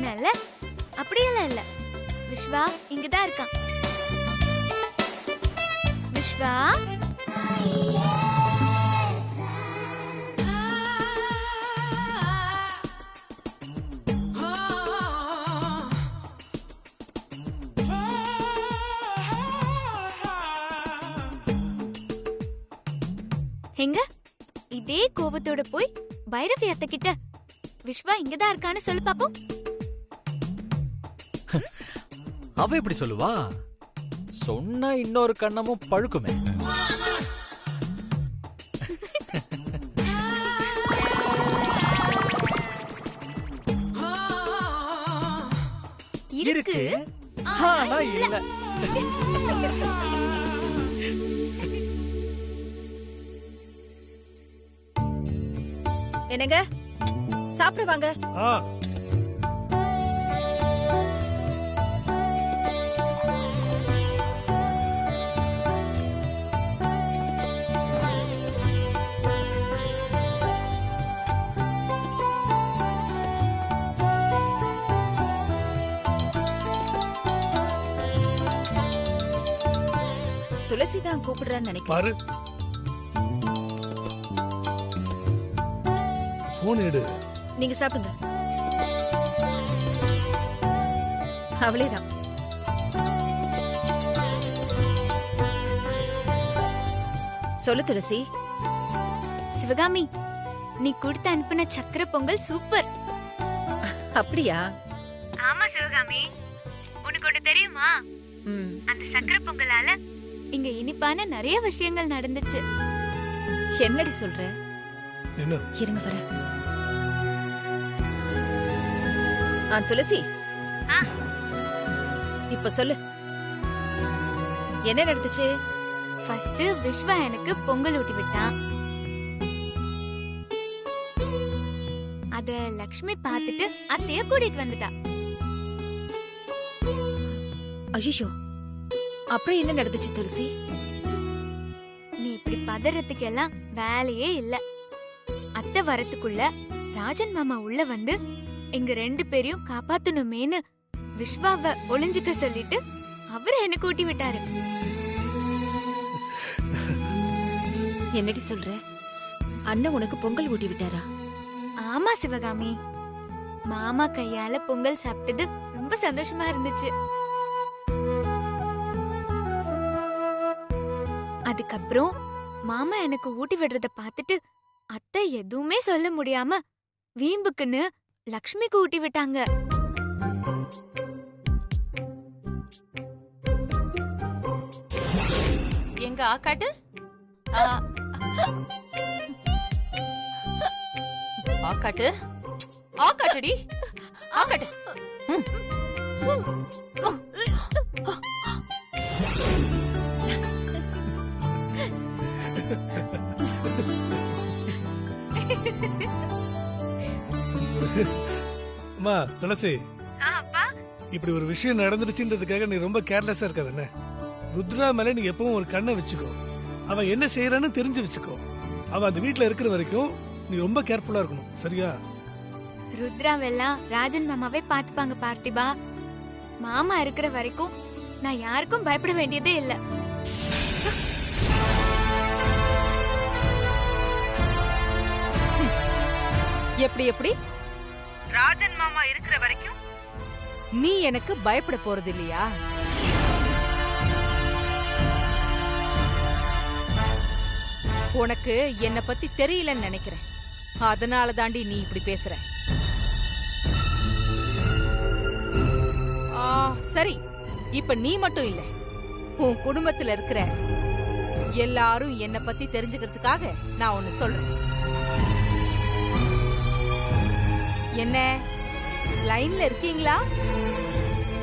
சொன்னல, அப்படியெல்லாம் இல்ல. விஸ்வா இங்கதான் இருக்கான். விஸ்வா, எங்க இதே கோபத்தோட போய் பைரவி அத்தை கிட்ட விஸ்வா இங்கதான் இருக்கான்னு சொல்லு பாப்போம். அவ எப்படி சொல்லுவா? சொன்னா இன்னொரு கண்ணமும் பழுக்குமே. இருக்கு, ஆனா இல்ல. என்னங்க சாப்பிட வாங்க. துளசி தான் கூப்பிடுறான்னு நினைக்கிறேன். போன் எடு. நீங்க சாப்பிடுங்க. அவளேதான். சொல்லு துளசி. சிவகாமி, நீ கொடுத்து அனுப்பின சக்கரை பொங்கல் சூப்பர். அப்படியா? ஆமா சிவகாமி, உனக்கு ஒண்ணு தெரியுமா? அந்த சக்கரை பொங்கலால இங்க இனிப்பான நிறைய விஷயங்கள் நடந்துச்சு. என்னடி சொல்ற? இருங்க வர. துளசி, இப்ப சொல்லு, என்ன நடந்துச்சு? ஃபர்ஸ்ட் விஸ்வா எனக்கு பொங்கல் ஊட்டி விட்டான். அத லக்ஷ்மி பார்த்துட்டு அத்தைய கூட்டிட்டு வந்துட்டா. ஐயோ, அப்புறம் என்ன நடந்துச்சு துளசி? நீ இப்படி பதறதுக்கு எல்லாம் வேலையே இல்ல. அத்தை வரத்துக்குள்ள ராஜன் மாமா உள்ள வந்து எங்க 2 பேரையும் காப்பாத்தணுமேனு விஸ்வாவ ஒளிஞ்சுக்க சொல்லிட்டு அவரு என்ன கூட்டி விட்டாரு. என்னடி சொல்ற? அண்ணன் உனக்கு பொங்கல் ஊட்டி விட்டாரா? ஆமா சிவகாமி, மாமா கையால பொங்கல் சாப்பிட்டது ரொம்ப சந்தோஷமா இருந்துச்சு. அதுக்கப்புறம் மாமா எனக்கு ஊட்டி விடுறத பார்த்துட்டு அத்தை எதுவுமே சொல்ல முடியாம வீம்புக்குன்னு லக்ஷ்மிக்கு ஊட்டி விட்டாங்க. எங்க ஆக்காட்டு? ஆக்காட்டு, ஆக்காட்டுடி, ஆக்காட்டு. அம்மா துளசி, இப்படி ஒரு விஷயம் நடந்துருச்சுன்றதுக்காக நீ ரொம்ப கேர்லெஸ்ஸா இருக்காத. ருத்ரா மேல நீ எப்பவும் ஒரு கண்ணை வச்சுக்கோ. அவன் என்ன செய்யறான்னு தெரிஞ்சு வச்சுக்கோ. அவன் அந்த வீட்டுல இருக்கிற வரைக்கும் நீ ரொம்ப கேர்ஃபுல்லா இருக்கணும், சரியா? ருத்ராவெல்லாம் ராஜன் மாமாவே பாத்துப்பாங்க பார்த்திபா. மாமா இருக்கிற வரைக்கும் நான் யாருக்கும் பயப்பட வேண்டியதே இல்ல. எப்படி எப்படி? ராஜன் மாமா இருக்கிற வரைக்கும் நீ எனக்கு பயப்பட போறது இல்லையா? உனக்கு என்ன பத்தி தெரியலன்னு நினைக்கிறேன். அதனால தாண்டி நீ இப்படி பேசுற. சரி, இப்ப நீ மட்டும் இல்ல, உன் குடும்பத்துல இருக்கிற எல்லாரும் என்ன பத்தி தெரிஞ்சுக்கிறதுக்காக நான் ஒன்னு சொல்றேன். என்ன லைன்ல இருக்கீங்களா?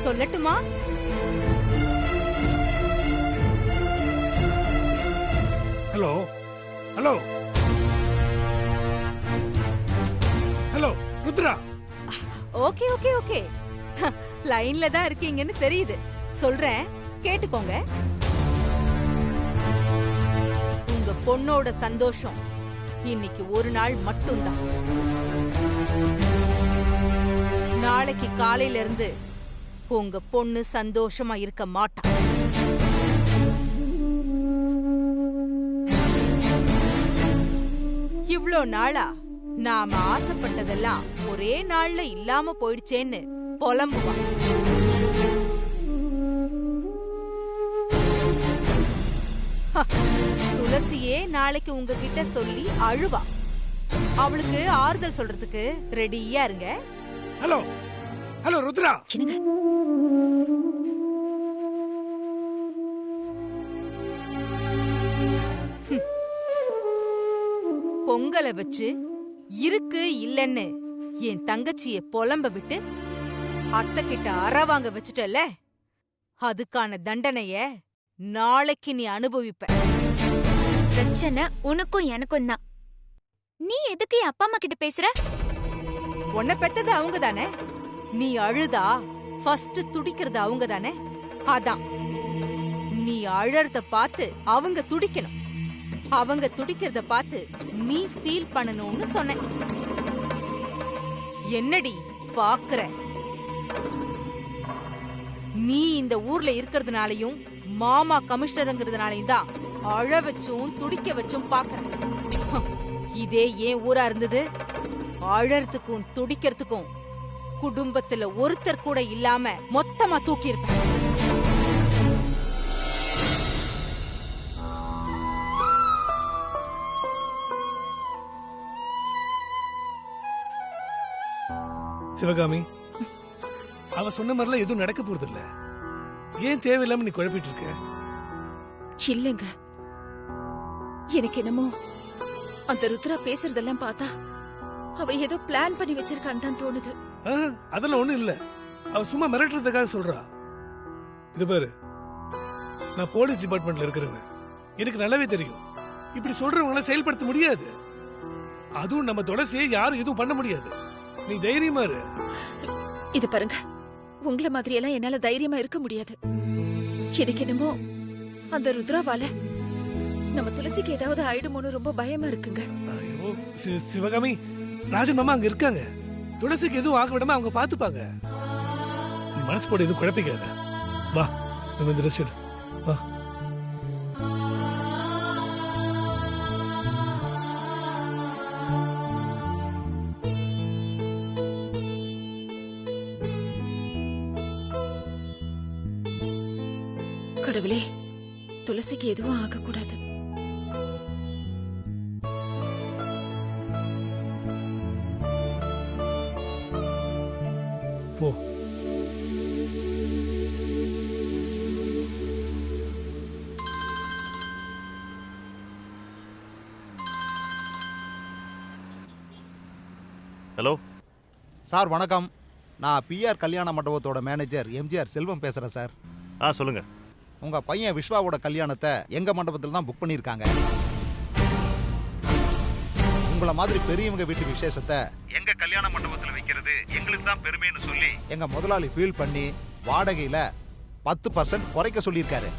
சொல்லட்டுமா? Hello hello hello Rudra. Okay okay okay, லைன்ல தான் இருக்கீங்கன்னு தெரியுது. சொல்றேன், கேட்டுக்கோங்க. உங்க பொண்ணோட சந்தோஷம் இன்னைக்கு ஒரு நாள் மட்டும்தான். நாளைக்கு காலையில இருந்து உங்க பொண்ணு சந்தோஷமா இருக்க மாட்டா. இவ்ளோ நாளா நாம ஆசைப்பட்டதெல்லாம் ஒரே நாள்ல இல்லாம போயிடுச்சேன்னு புலம்புவா. துளசியே நாளைக்கு உங்ககிட்ட சொல்லி அழுவா. அவளுக்கு ஆறுதல் சொல்றதுக்கு ரெடியா இருங்க. ஹலோ ஹலோ ருத்ரா, என்னங்க பொங்கலை வச்சு இருக்கு இல்லன்னு என் தங்கச்சிய புலம்ப விட்டு அத்தை கிட்ட அற வாங்க வச்சுட்டல, அதுக்கான தண்டனைய நாளைக்கு நீ அனுபவிப்ப. பிரச்சனை உனக்கும் எனக்கும் தான். நீ எதுக்கு என் அப்பா அம்மா கிட்ட பேசுற? உன்னை பெத்தது அவங்க தானே. நீ அழுதா ஃபர்ஸ்ட் துடிக்கிறது அவங்க தானே. அதான் நீ அழறத பார்த்து அவங்க துடிக்கணும், அவங்க துடிக்கிறத பார்த்து நீ ஃபீல் பண்ணணும்னு சொன்ன. என்னடி பாக்குற? நீ இந்த ஊர்ல இருக்கிறதுனாலயும் மாமா கமிஷனருங்கிறதுனாலயும் தான் அழ வச்சும் துடிக்க வச்சும் பாக்குற. இதே ஏன் ஊரா இருந்தது, அழறதுக்கும் துடிக்கிறதுக்கும் குடும்பத்துல ஒருத்தர் கூட இல்லாம மொத்தமா தூக்கி இருப்பேன். சிவகாமி, அவ சொன்ன மாதிரிலாம் எதுவும் நடக்க போறது இல்ல. ஏன் தேவையில்லாம நீ குழப்பிட்டு இருக்க? இல்லங்க, எனக்கு என்னமோ அந்த ருத்ரா பேசுறதெல்லாம் பார்த்தா அவ ஏதோ பிளான் பண்ணி வச்சிருக்கான்னு தான் தோணுது. அதெல்லாம் ஒண்ணும் இல்ல, அவ சும்மா மிரட்டுறதுக்காக சொல்றா. இது பாரு, நான் போலீஸ் டிபார்ட்மெண்ட்ல இருக்கிறேன், எனக்கு நல்லாவே தெரியும் இப்படி சொல்றவங்கள செயல்படுத்த முடியாது. அதுவும் நம்ம துளசியை யாரும் எதுவும் பண்ண முடியாது. நீ தைரியமா இரு. இது பாருங்க, உங்கள மாதிரி எல்லாம் என்னால தைரியமா இருக்க முடியாது. எனக்கு என்னமோ அந்த ருத்ராவால நம்ம துளசிக்கு ஏதாவது ஆயிடுமோன்னு ரொம்ப பயமா இருக்குங்க. ஐயோ சிவகாமி, ராஜன் மாமா அங்க இருக்காங்க. துளசிக்கு எதுவும் ஆக விடாம அவங்க பாத்துப்பாங்க. நீ மனசு போட எதுவும் குழப்பிக்காத. வா, நம்ம இந்த ரெஸ்ட் எடு. வா. கடவுளே, துளசிக்கு எதுவும் ஆகக்கூடாது. போ. ஹலோ சார், வணக்கம். நான் பிஆர் கல்யாண மண்டபத்தோட மேனேஜர் எம்ஜிஆர் செல்வம் பேசுறேன் சார். சொல்லுங்க. உங்க பையன் விஸ்வாவோட கல்யாணத்தை எங்க மண்டபத்தில் தான் புக் பண்ணிருக்காங்க. உங்கள மாதிரி பெரியவங்க வீட்டு விசேஷத்தை எங்க கல்யாண மண்டபத்தில் வைக்கிறது எங்களுக்கு தான் பெருமைன்னு சொல்லி எங்க முதலாளி ஃபீல் பண்ணி வாடகையில 10% குறைக்க சொல்லியிருக்காரு.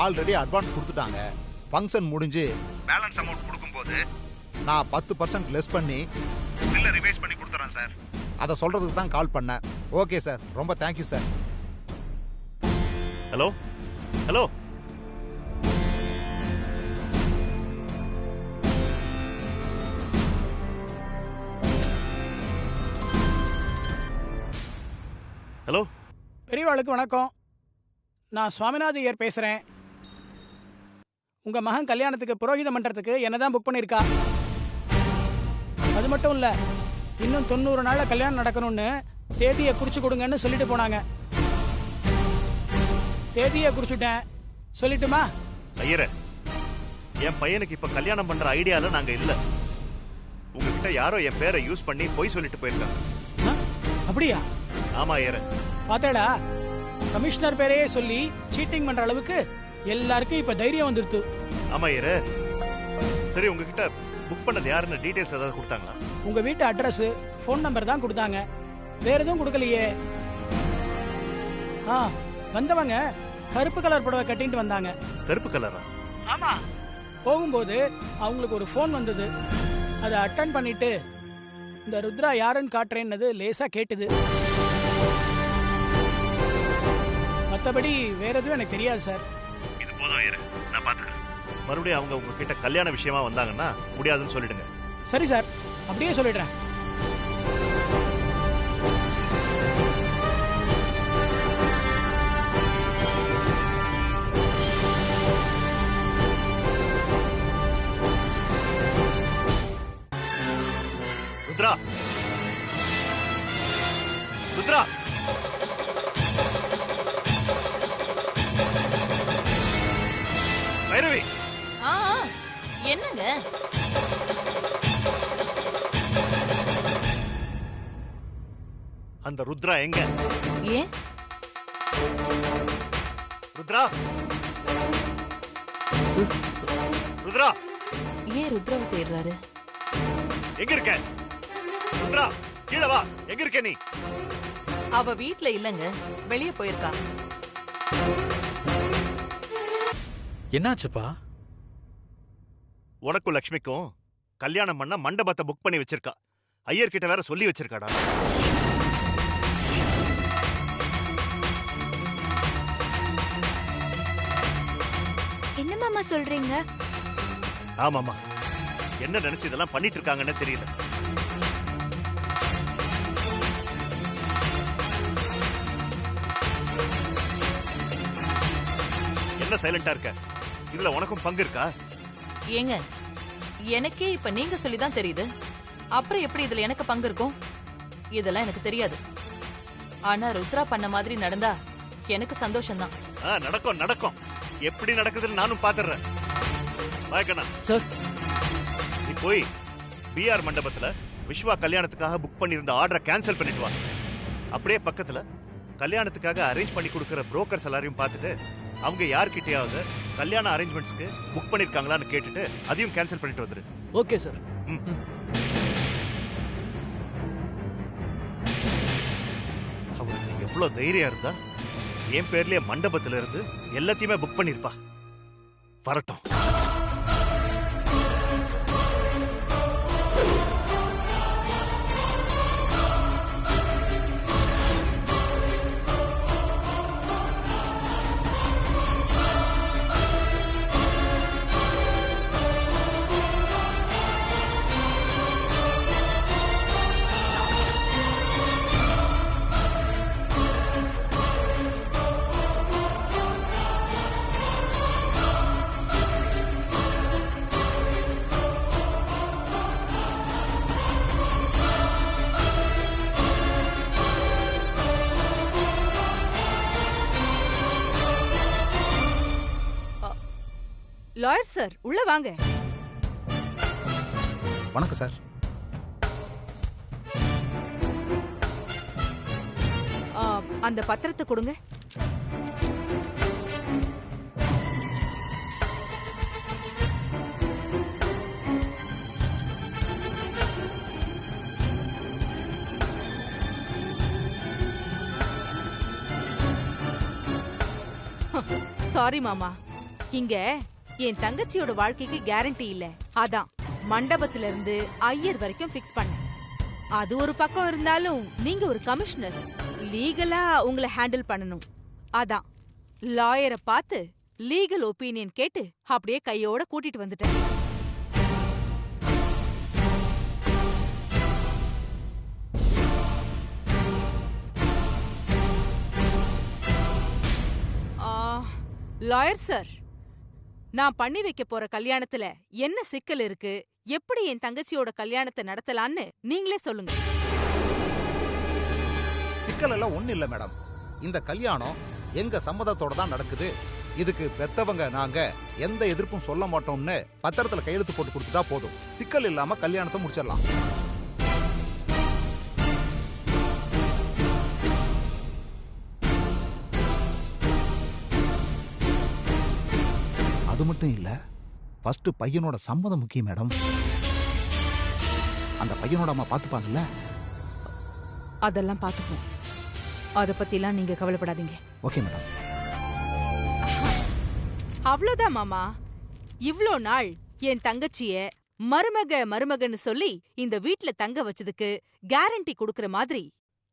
ஆல்ரெடி அட்வான்ஸ் கொடுத்துட்டாங்க. ஃபங்க்ஷன் முடிஞ்சு பேலன்ஸ் அமௌண்ட் கொடுக்கும்போது நான் 10% லெஸ் பண்ணி பில்லை ரிவைஸ் பண்ணி கொடுத்துறேன் சார். அதை சொல்றதுக்கு தான் கால் பண்ணேன். ஓகே சார், ரொம்ப thank you sir. Hello hello hello பெரியவாளுக்கு வணக்கம். நான் சுவாமிநாத ஐயர் பேசுறேன். உங்க மகன் கல்யாணத்துக்கு புரோகிதம் பண்றதுக்கு என்னதான் புக் பண்ணிருக்கா. அது மட்டும் இல்ல, இன்னும் 90 நாள்ல கல்யாணம் நடக்கணும்னு தேதியை குறிச்சு கொடுங்கன்னு சொல்லிட்டு போனாங்க. தேதியை குறிச்சுட்டேன், சொல்லிட்டுமா? ஐயரே, என் பையனுக்கு இப்ப கல்யாணம் பண்ற ஐடியால நாங்க இல்ல. உங்ககிட்ட யாரோ என் பேரை யூஸ் பண்ணி போய் சொல்லிட்டு போயிருக்காங்க. அப்படியா? ஆமா ஐயரே. பாத்தேடா, கமிஷனர் பேரையே சொல்லி சீட்டிங் பண்ற அளவுக்கு எல்லாருக்கும் இப்ப தைரியம் வந்துருது. ஆமா ஐயரே. சரி, உங்ககிட்ட புக் பண்ணது யாருன்னு டீடைல்ஸ் ஏதாவது கொடுத்தாங்களா? உங்க வீட்டு அட்ரஸ், ஃபோன் நம்பர் தான் கொடுத்தாங்க, வேற எதுவும் கொடுக்கலையே. வந்தவங்க கருப்பு கலர் புடவை கட்டிட்டு வந்தாங்க. கருப்பு கலரா? ஆமா. போகும்போது அவங்களுக்கு ஒரு ஃபோன் வந்தது. அதை அட்டெண்ட் பண்ணிட்டு இந்த ருத்ரா யாருன்னு காட்டுறேன்னது லேசா கேட்டுது. மற்றபடி வேற எதுவும் எனக்கு தெரியாது சார். இது போதும், இரு, நான் பாத்துக்கிறேன். மறுபடியும் அவங்க உங்ககிட்ட கல்யாண விஷயமா வந்தாங்கன்னா முடியாதுன்னு சொல்லிடுங்க. சரி சார், அப்படியே சொல்லிடுறேன். ருத்ரா, ருத்ரா, பைரவி, என்னங்க? அந்த ருத்ரா எங்க? ஏன்? ருத்ரா, ருத்ரா, ஏன் ருத்ராவை தேடுறாரு? எங்க இருக்க? ருத்ரா, கீழே வா. எங்க இருக்க நீ? அவ வீட்ல இல்லங்க, வெளிய போயிருக்கா. என்னாச்சுப்பா? உனக்கும் லட்சுமிக்கும் கல்யாணம் பண்ண மண்டபத்தை புக் பண்ணி வச்சிருக்கா. ஐயர் கிட்ட வேற சொல்லி வச்சிருக்காடா. என்ன மாமா சொல்றீங்க? ஆமாமா, என்ன நினைச்சு இதெல்லாம் பண்ணிட்டு இருக்காங்கன்னு தெரியல. என்ன சைலண்டா இருக்க? இதுல உனக்கும் பங்கு இருக்கா? ஏங்க, எனக்கே இப்ப நீங்க சொல்லிதான் தெரியுது. அப்புறம் எப்படி இதுல எனக்கு பங்கு இருக்கும்? இதெல்லாம் எனக்கு தெரியாது. ஆனா ருத்ரா பண்ண மாதிரி நடந்தா எனக்கு சந்தோஷம்தான். நடக்கும் நடக்கும். எப்படி நடக்குதுன்னு நானும் பாத்துறேன். பாய்க்கண்ணா சார், நீ போய் பிஆர் மண்டபத்துல விஸ்வா கல்யாணத்துக்காக புக் பண்ணியிருந்த ஆர்டரை கேன்சல் பண்ணிட்டு வா. அப்படியே பக்கத்துல கல்யாணத்துக்காக அரேஞ்ச் பண்ணி கொடுக்கிற புரோக்கர்ஸ் எல்லாரையும் பார்த்துட்டு அவங்க யார்கிட்டயாவது கல்யாண அரேஞ்ச்மெண்ட்ஸ்க்கு புக் பண்ணிருக்காங்களான்னு கேட்டுட்டு அதையும் கேன்சல் பண்ணிட்டு வந்துரு. Okay sir. அவருக்கு எவ்வளவு தைரியம் இருந்தா என் பேர்லயே மண்டபத்துல இருந்து எல்லாத்தையுமே புக் பண்ணிருப்பா. வரட்டும். லாயர் சார், உள்ள வாங்க. வணக்கம் சார். அந்த பத்திரத்தை கொடுங்க. சாரி மாமா, இங்க என் தங்கச்சியோட வாழ்க்கைக்கு கேரண்டி இல்ல. அதான் மண்டபத்துல இருந்து ஐயர் வரைக்கும் ஃபிக்ஸ் பண்ண. அது ஒரு பக்கம் இருந்தாலும் நீங்க ஒரு கமிஷனர், லீகலா உங்களை ஹேண்டில் பண்ணணும். அதான் லாயரை பார்த்து லீகல் ஒப்பீனியன் கேட்டு அப்படியே கையோட கூட்டிட்டு வந்துட்டேன். லாயர் சார், நான் பண்ணி வைக்க போற கல்யாணத்துல என்ன சிக்கல் இருக்கு, எப்படி என் தங்கச்சியோட கல்யாணத்தை நடத்தலான்னு நீங்களே சொல்லுங்க. சிக்கல் எல்லாம் ஒண்ணு இல்ல மேடம். இந்த கல்யாணம் எங்க சம்மதத்தோட தான் நடக்குது. இதுக்கு பெத்தவங்க நாங்க எந்த எதிர்ப்பும் சொல்ல மாட்டோம்னு பத்திரத்துல கையெழுத்து போட்டு கொடுத்துட்டா போதும். சிக்கல் இல்லாம கல்யாணத்தை முடிச்சிடலாம். அது மட்டும் இல்ல, ஃபர்ஸ்ட் பையனோட சம்மதம் முக்கியம் மேடம். அந்த பையனோட அம்மா பாத்துப்பாங்கல்ல? அதெல்லாம் பாத்துப்போம். அத பத்திலாம் நீங்க கவலைப்படாதீங்க. Okay madam. அவ்வளவுதான் மாமா. இவ்ளோ நாள் என் தங்கச்சிய மருமகன்னு சொல்லி இந்த வீட்ல தங்க வச்சதுக்கு கேரண்டி குடுக்கற மாதிரி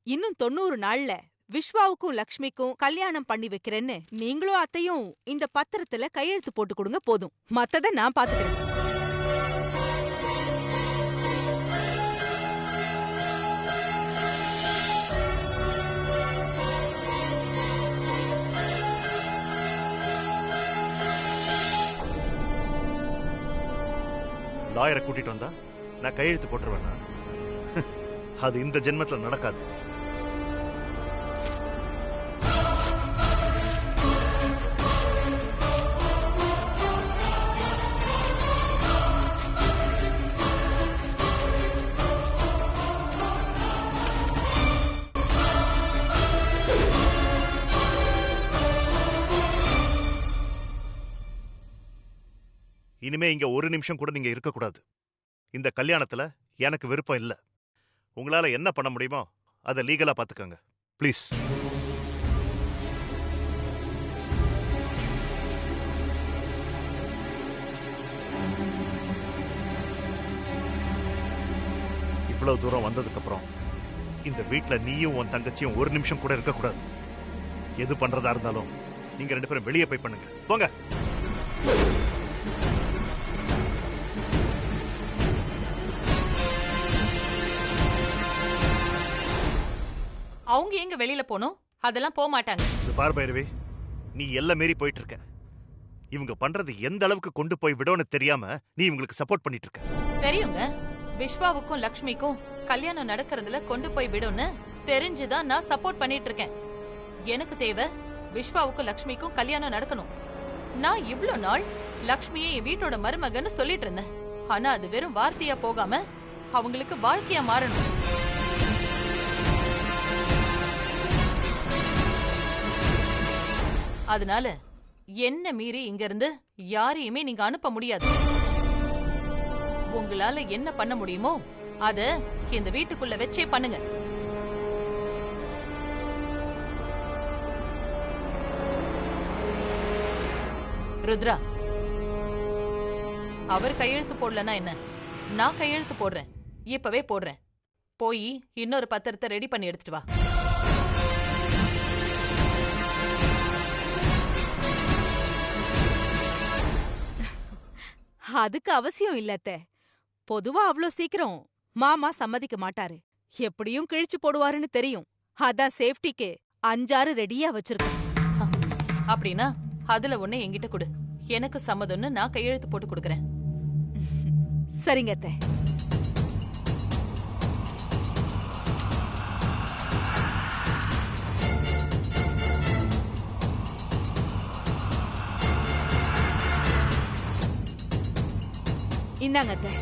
இன்னும் 90 நாள்ல விஸ்வாவுக்கும் லக்ஷ்மிக்கும் கல்யாணம் பண்ணி வைக்கிறேன்னு நீங்களும் அத்தையும் இந்த பத்திரத்துல கையெழுத்து போட்டு கொடுங்க போதும். மத்தத நான் பாத்துக்கிறேன். லாயரை கூட்டிட்டு வந்தா நான் கையெழுத்து போட்டுருவேனா? அது இந்த ஜென்மத்துல நடக்காது. இனிமே இங்க ஒரு நிமிஷம் கூட நீங்க இருக்கக்கூடாது. இந்த கல்யாணத்துல எனக்கு விருப்பம் இல்ல. உங்களால என்ன பண்ண முடியுமோ அதை லீகலா பாத்துக்கங்க ப்ளீஸ். இவ்வளவு தூரம் வந்ததுக்கு அப்புறம் இந்த வீட்ல நீயும் உன் தங்கச்சியும் ஒரு நிமிஷம் கூட இருக்கக்கூடாது. எது பண்றதா இருந்தாலும் நீங்க 2 பேரும் வெளியே போய் பண்ணுங்க. போங்க. அவங்க எங்க வெளியில போனோம்? அதெல்லாம் போக மாட்டாங்க. இது பார் பைரவி, நீ எல்லாம் மீறி போயிட்டு இருக்க. இவங்க பண்றது எந்த அளவுக்கு கொண்டு போய் விடோன்னு தெரியாம நீ இவங்களுக்கு சப்போர்ட் பண்ணிட்டு இருக்க. தெரியுங்க, விஸ்வாவுக்கும் லக்ஷ்மிக்கும் கல்யாணம் நடக்கிறதுல கொண்டு போய் விடும்னு தெரிஞ்சுதான் நான் சப்போர்ட் பண்ணிட்டு இருக்கேன். எனக்கு தேவை விஸ்வாவுக்கும் லக்ஷ்மிக்கும் கல்யாணம் நடக்கணும். நான் இவ்ளோ நாள் லக்ஷ்மியை என் வீட்டோட மருமகன்னு சொல்லிட்டு இருந்தேன். ஆனா அது வெறும் வார்த்தையா போகாம அவங்களுக்கு வாழ்க்கையா மாறணும். அதனால என்ன மீறி இங்க இருந்து யாரையுமே நீங்க அனுப்ப முடியாது. உங்களால என்ன பண்ண முடியுமோ அத இந்த வீட்டுக்குள்ள வச்சே பண்ணுங்க. ருத்ரா, அவர் கையெழுத்து போடலன்னா என்ன, நான் கையெழுத்து போடுறேன். இப்பவே போடுறேன். போய் இன்னொரு பத்திரத்தை ரெடி பண்ணி எடுத்துட்டு வா. அதுக்கு அவசியம் இல்லத்த. பொதுவா அவ்ளோ சீக்கிரம் மாமா சம்மதிக்க மாட்டாரு. எப்படியும் கிழிச்சு போடுவாருன்னு தெரியும். அதான் சேஃப்டிக்கு 5-6 ரெடியா வச்சிருக்கேன். அப்படின்னா அதுல ஒண்ணு என்கிட்ட கொடு. எனக்கு சம்மதம்னு நான் கையெழுத்து போட்டு கொடுக்கறேன். சரிங்க அத்தை. இந்தாங்க அத்தை.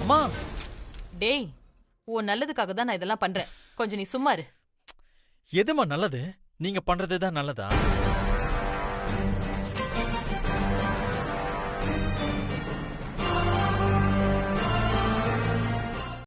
அம்மா, டேய், உன் நல்லதுக்காக தான் நான் இதெல்லாம் பண்றேன். கொஞ்சம் நீ சும்மா இரு. எதுமா நல்லது? நீங்க பண்றதுதான் நல்லதா?